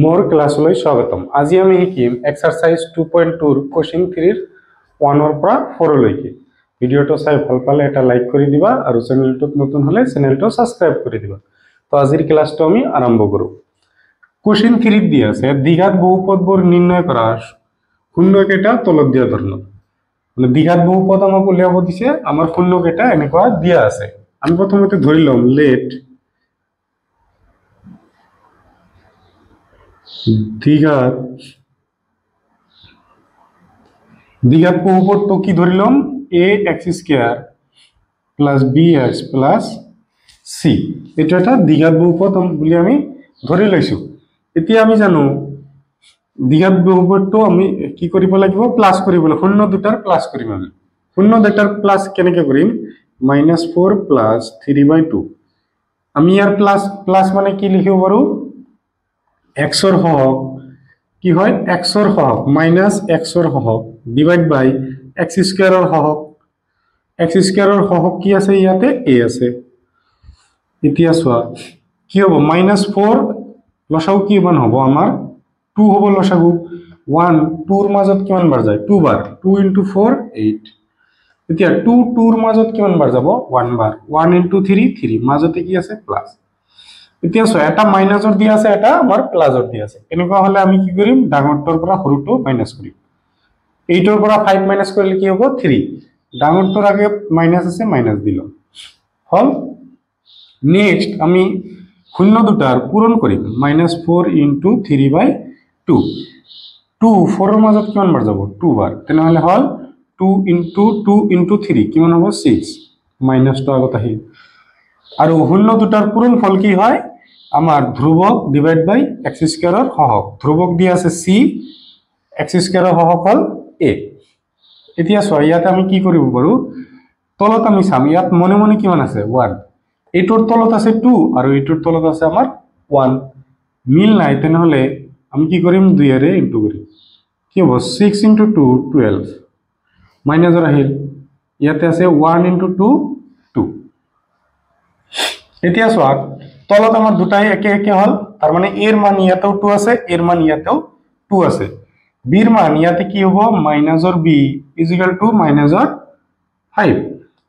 मोर क्लासলৈ স্বাগতম। আজি আমি শিকিম এক্সাৰসাইজ 2.2 ৰ কোশ্চেন 3 ৰ 1 ৰ পৰা 4 লৈকে। ভিডিওটো চাই ভাল পালে এটা লাইক কৰি দিবা আৰু চেনেলটোত নতুন হলে চেনেলটো সাবস্ক্ৰাইব কৰি দিবা। তো আজিৰ ক্লাসটো আমি আৰম্ভ কৰো। কোশ্চেন 3 ত দিয়া আছে দ্বিঘাত বহুপদবোৰ নিৰ্ণয় কৰা শূন্য কেইটা তলত দিয়া ধৰণৰ। মানে দ্বিঘাত বহুপদ আমাক উলিয়াব দিছে, আমাৰ শূন্য কেইটা এনেকুৱা দিয়া আছে। আমি প্ৰথমতে ধৰি লম লেট দ্বিঘাত বহুপদটো কি ধৰিলম ax square plus bx plus c। এটা এটা দ্বিঘাত বহুপদ বুলি আমি ধৰি লৈছো। এতিয়া আমি জানো দ্বিঘাত বহুপদটো আমি কি কৰিব লাগিব, প্লাস কৰিব লাগিব। শূন্য দুটাৰ প্লাস কৰিম। আমি শূন্য দুটাৰ প্লাস কেনেকৈ কৰিম, -4 প্লাস 3/2। আমি ইয়াৰ প্লাস প্লাস মানে কি লিখিব পাৰো, x ৰ হওক কি হয়, x ৰ হওক মাইনাস x ৰ হওক ডিভাইড বাই x স্কয়াৰৰ হওক। x স্কয়াৰৰ হওক কি আছে, ইয়াতে a আছে। এতিয়া চোৱা কি হ'ব, -4 লসাগু কিমান হ'ব, আমাৰ 2 হ'ব লসাগু। 1 2 ৰ মাজত কিমান বাৰ যায়, 2 বাৰ। 2 * 4 8। এতিয়া 2 2 ৰ মাজত কিমান বাৰ যাব, 1 বাৰ। 1 * 3 3, মাজতে কি আছে প্লাস। এতিয়া চোৱা এটা মাইনাসৰ দিয়া আছে, এটা আমাৰ প্লাসৰ দিয়া আছে। এনেকুৱা হলে আমি কি কৰিম, ডাঙৰটোৰ পৰা সৰুটো মাইনাস কৰিম। 8 ৰ পৰা 5 মাইনাস কৰিলে কি হ'ব 3। ডাঙৰটোৰ আগে মাইনাস আছে, মাইনাস দিল হল। নেক্সট আমি শূন্য দুটাৰ পূৰণ কৰিম। -4 * 3/2। 2 4 ৰ মাজত কিমান বাৰ যাব, 2 বাৰ। তেনেহলে হল 2 * 2 * 3 কিমান হ'ব 6। মাইনাসটো আগত আহিল। আৰু শূন্য দুটাৰ পূৰণ ফল কি হয়, আমাৰ ধ্ৰুবক ডিভাইড বাই x স্কয়াৰৰ হওক। ধ্ৰুবক দিয়া আছে c, x স্কয়াৰৰ হওক হল a। এতিয়া চোৱা ইয়াতে আমি কি কৰিব পাৰো, তলত আমি চাম ইয়াত মনে মনে কিমান আছে 1। এইটোৰ তলত আছে 2 আৰু এইটোৰ তলত আছে আমাৰ 1। মিল নাই, তেনেহলে আমি কি কৰিম, 2 ৰে ইনটু কৰিম। কি হ'ব 6 * 2 12। মাইনাসৰ আহিল, ইয়াতে আছে 1 * 2 2। এতিয়া চোৱা তলত আমাৰ দুটাই একে একে হল, তাৰ মানে এৰ মান ইয়াতেও 2 আছে, এৰ মান ইয়াতেও 2 আছে। বিৰ মান ইয়াতে কি হ'ব, মাইনাসৰ b = মাইনাসৰ 5।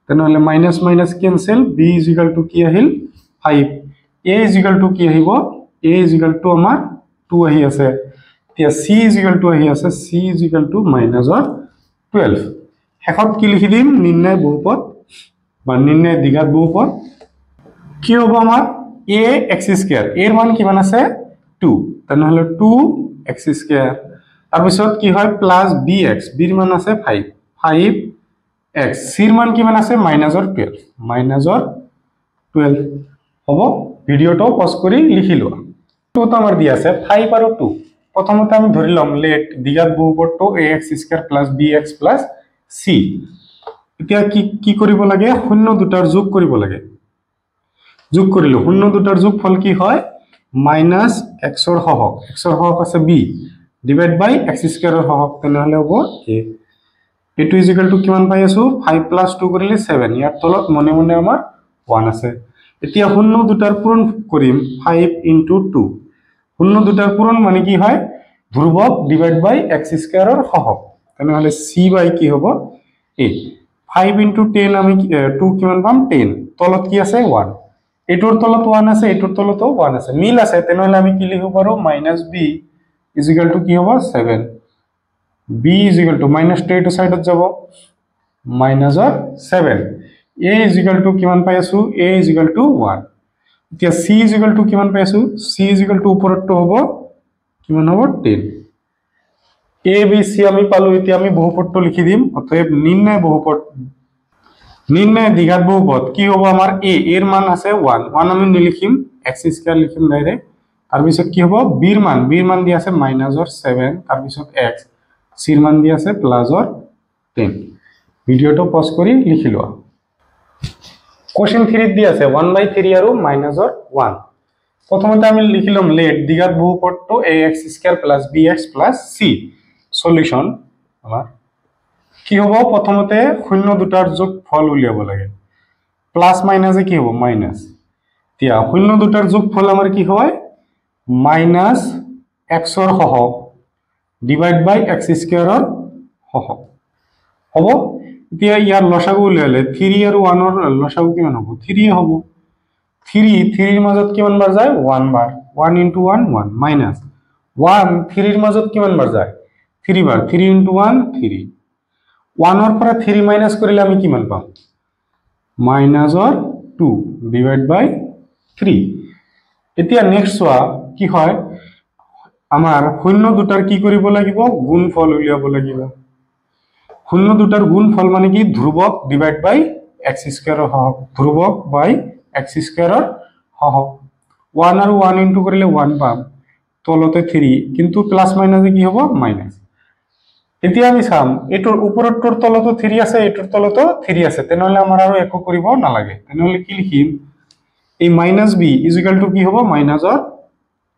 তেনেহলে মাইনাস মাইনাস কেনসেল, b = কি আহিল 5। a = কি আহিব, a = আমাৰ 2 আহি আছে। এতিয়া c = আহি আছে, c = মাইনাসৰ 12। শেষত কি লিখি দিম, নিৰ্ণয় বহুপদ বা নিৰ্ণয় দ্বিঘাত বহুপদ। কি হ'ব আমাৰ ax স্কয়াৰ, এৰ মান কিমান আছে 2, তেনেহলে 2x স্কয়াৰ। তাৰপিছত কি হয় প্লাস bx, বিৰ মান আছে 5 5x, চিৰ মান কিমান আছে মাইনাসৰ 12 হ'ব। ভিডিওটো পজ কৰি লিখি লোৱা। 2 আমাৰ দিয়া আছে 5 আৰু 2। প্ৰথমতে আমি ধৰি লম লেট দ্বিঘাত বহুপদটো ax square plus bx plus c। এতিয়া কি কৰিব লাগে, শূন্য দুটাৰ যোগ কৰিব লাগে। যোগ কৰিলো, শূন্য দুটাৰ যোগ ফল কি হয়, মাইনাস x ৰ হওক, x ৰ হওক আছে b ডিভাইড বাই x স্কয়াৰৰ হওক। তেনেহলে হ'ব a। এটো = কিমান পাই আছো, 5 + 2 কৰিলে 7। ইয়াৰ তলত মনে মনে আমাৰ 1 আছে। এতিয়া শূন্য দুটাৰ পূৰণ কৰিম, 5 * 2। শূন্য দুটাৰ পূৰণ মানে কি হয়, ধ্ৰুবক ডিভাইড বাই x স্কয়াৰৰ হওক। তেনেহলে c বাই কি হ'ব a। 5 * 10 আমি 2 কিমান পাম 10, তলত কি আছে 1। এটোৰ তলত 1 আছে, এটোৰ তলতো 1 আছে, মিল আছে। তেনেহলে আমি কি লিখিব পাৰো, -b = কি হ'ব 7। b = মাইনাসটো এইটো সাইডত যাব, মাইনাসৰ 7। a = কিমান পাই আছো, a = 1। এতিয়া c = কিমান পাই আছো, c = ওপৰতটো হ'ব কিমান হ'ব 10। a b c আমি পালো। এতিয়া আমি বহুপদটো লিখি দিম। অতএব নিৰ্ণয় বহুপদ, নিৰ্ণয় দ্বিঘাত বহুপদ কি হ'ব, আমাৰ a এৰ মান আছে 1 আমি নিলিখিম, x স্কয়াৰ লিখিম ডাইৰেক্ট। তাৰপিছত কি হ'ব, বিৰ মান দিয়া আছে মাইনাসৰ 7, তাৰপিছত x, চিৰ মান দিয়া আছে প্লাসৰ 10। ভিডিওটো পজ কৰি লিখি লোৱা। কোশ্চেন 3 দিয়া আছে 1/3 আৰু মাইনাসৰ 1। প্ৰথমতে আমি লিখিলম লেট দ্বিঘাত বহুপদটো ax square plus bx plus c। Solution আমাৰ কি হ'ব, প্ৰথমতে শূন্য দুটাৰ যোগ ফল উলিয়াব লাগে। প্লাস মাইনাসে কি হ'ব মাইনাস। এতিয়া শূন্য দুটাৰ যোগ ফল আমাৰ কি হয়, এক্সৰ হহক ডিভাইড বাই এক্স স্কোয়াৰৰ হহক হ'ব এতিয়া ইয়াৰ লসাগু উলিয়ালে 3 আৰু 1 ৰ লসাগু কিমান হ'ব 3 হ'ব 3 ৰ মাজত কিমান বাৰ যায় 1 বাৰ 1 into 1 1 minus 1 3 ৰ মাজত কিমান বাৰ যায় 3 বাৰ 3 into 1 3 1 ৰ পৰা 3 মাইনাস কৰিলে আমি কিমান পাম মাইনাসৰ 2 ডিভাইড বাই 3 এতিয়া নেক্সট চোৱা কি হয় আমাৰ শূন্য দুটাৰ কি কৰিব লাগিব গুণফল উলিয়াব লাগিব শূন্য দুটাৰ গুণফল মানে কি ধ্ৰুবক ডিভাইড বাই এক্স স্কয়াৰৰ হহক ধ্ৰুবক বাই এক্স স্কয়াৰৰ হহক 1 আৰু 1 ইনটু কৰিলে 1 পাম তলতে 3 কিন্তু প্লাস মাইনাসে কি হ'ব মাইনাস এতিয়া আমি চাম এটোৰ ওপৰটোৰ তলতো 3 আছে এটোৰ তলতো 3 আছে তেনেহলে আমাৰ আৰু একো কৰিব নালাগে তেনেহলে কি লিখিম এই minus b is equal to কি হ'ব মাইনাসৰ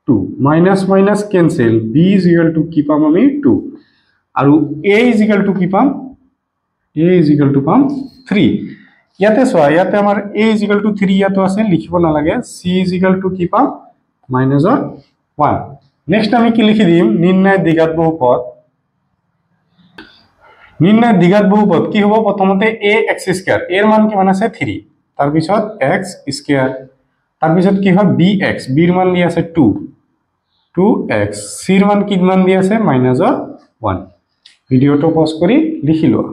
2 minus minus cancel b is equal to কি পাম আমি 2 আৰু a ইজ ইকুয়াল টু কি পাম a ইজ ইকুয়াল টু পাম 3 ইয়াতে সোয়া ইয়াতে আমাৰ a ইজ ইকুয়াল টু 3 ইয়াতো আছে লিখিব নালাগে c ইজ ইকুয়াল টু কি পাম মাইনাসৰ 1 নেক্সট আমি কি লিখি দিম নিৰ্ণয় দ্বিঘাত বহুপদ নিৰ্ণয় দ্বিঘাত বহুপদ কি হ'ব প্ৰথমতে a x স্কয়াৰ এৰ মান কিমান আছে 3 তাৰ পিছত x স্কয়াৰ তাৰ পিছত কি হয় bx b এর মান দি আছে 2 2x c এর মান কিমান দি আছে মাইনাসৰ 1 ভিডিওটো পজ কৰি লিখি লোৱা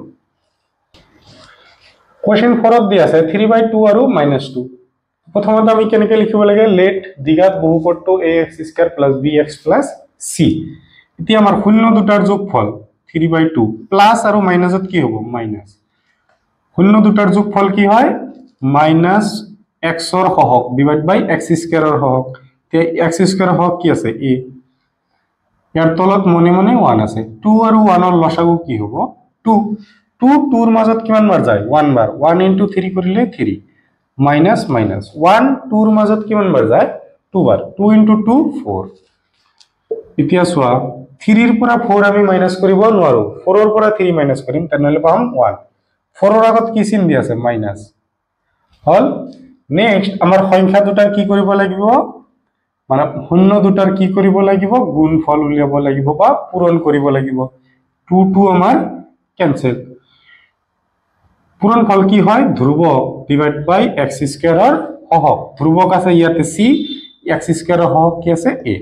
কোশ্চেন 4 দি আছে 3/2 আৰু -2 প্ৰথমতে আমি কেনেকৈ লিখিব লাগে লেট দ্বিঘাত বহুপদটো ax স্কয়াৰ + bx + c এতিয়া আমাৰ শূন্য দুটাৰ যোগফল 3/2 প্লাস আৰু মাইনাসত কি হ'ব মাইনাস শূন্য দুটাৰ যোগফল কি হয় মাইনাস x ৰ হহক ডিভাইড বাই x স্কয়াৰৰ হহক তে x স্কয়াৰৰ হহক কি আছে a ইয়াৰ তলত মনে মনে 1 আছে 2 আৰু 1 ৰ লসাগু কি হ'ব 2 2 2 ৰ মাজত কিমান বাৰ যায় 1 বাৰ 1 into 3 কৰিলে 3 মাইনাস মাইনাস 1 2 ৰ মাজত কিমান বাৰ যায় 2 বাৰ 2 into 2 4 এতিয়া সোয়া 3 ৰ পৰা 4 আমি মাইনাস কৰিব নোৱাৰো 4 ৰ পৰা 3 মাইনাস কৰিম তেনেহলে পাম 1 4 ৰ আগত কি চিন দি আছে মাইনাস হল নেক্সট আমাৰ সংখ্যা দুটাৰ কি কৰিব লাগিব মানে শূন্য দুটাৰ কি কৰিব লাগিব গুণফল উলিয়াব লাগিব বা পূৰণ কৰিব লাগিব 2 2 আমাৰ ক্যান্সেল পূৰণফল কি হয় ধ্ৰুবক ডিভাইড বাই x স্কয়াৰৰ হহক ধ্ৰুবক আছে ইয়াতে c x স্কয়াৰৰ হহক কি আছে a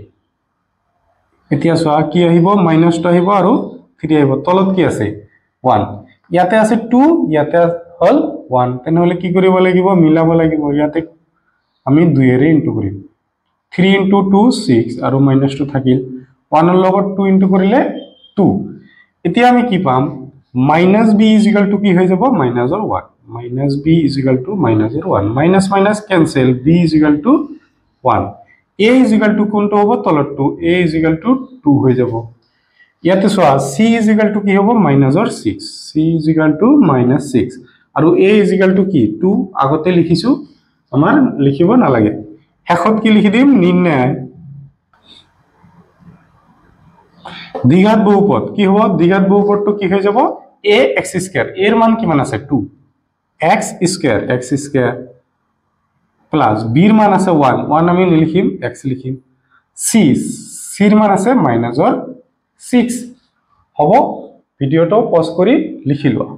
এতিয়া সোয়া কি আহিব মাইনাস টো আহিব আৰু 3 আহিব তলত কি আছে 1 ইয়াতে আছে 2 ইয়াতে হল 1 তেনেহলে কি কৰিব লাগিব মিলাব লাগিব ইয়াতে আমি 2 এৰে ইনটু কৰিম 3 into 2 6 আৰু -2 থাকিল 1 ৰ লগত 2 ইনটু কৰিলে 2 এতিয়া আমি কি পাম -b ইজ ইকুয়াল টু কি হৈ যাব মাইনাসৰ 1 -b ইজ ইকুয়াল টু মাইনাসৰ 1 minus minus cancel b is equal to 1 a is equal to কোনটো হ'ব তলতটো a ইজ ইকুয়াল টু 2 হৈ যাব ইয়াতে সোয়া c ইজ ইকুয়াল টু কি হ'ব মাইনাসৰ 6 c ইজ ইকুয়াল টু -6 আৰু a ইজ ইকুয়াল টু কি 2 আগতে লিখিছো আমাৰ লিখিব নালাগে শেষত কি লিখি দিম নির্ণয় দ্বিঘাত বহুপদ কি হ'ব দ্বিঘাত বহুপদটো কি হৈ যাব a x স্কয়ার এর মান কিমান আছে 2 x স্কয়ার প্লাস b এর মান আছে 1 1 আমি লিখিম x লিখিম c এর মান আছে -6 হ'ব ভিডিওটো পজ কৰি লিখি লোৱা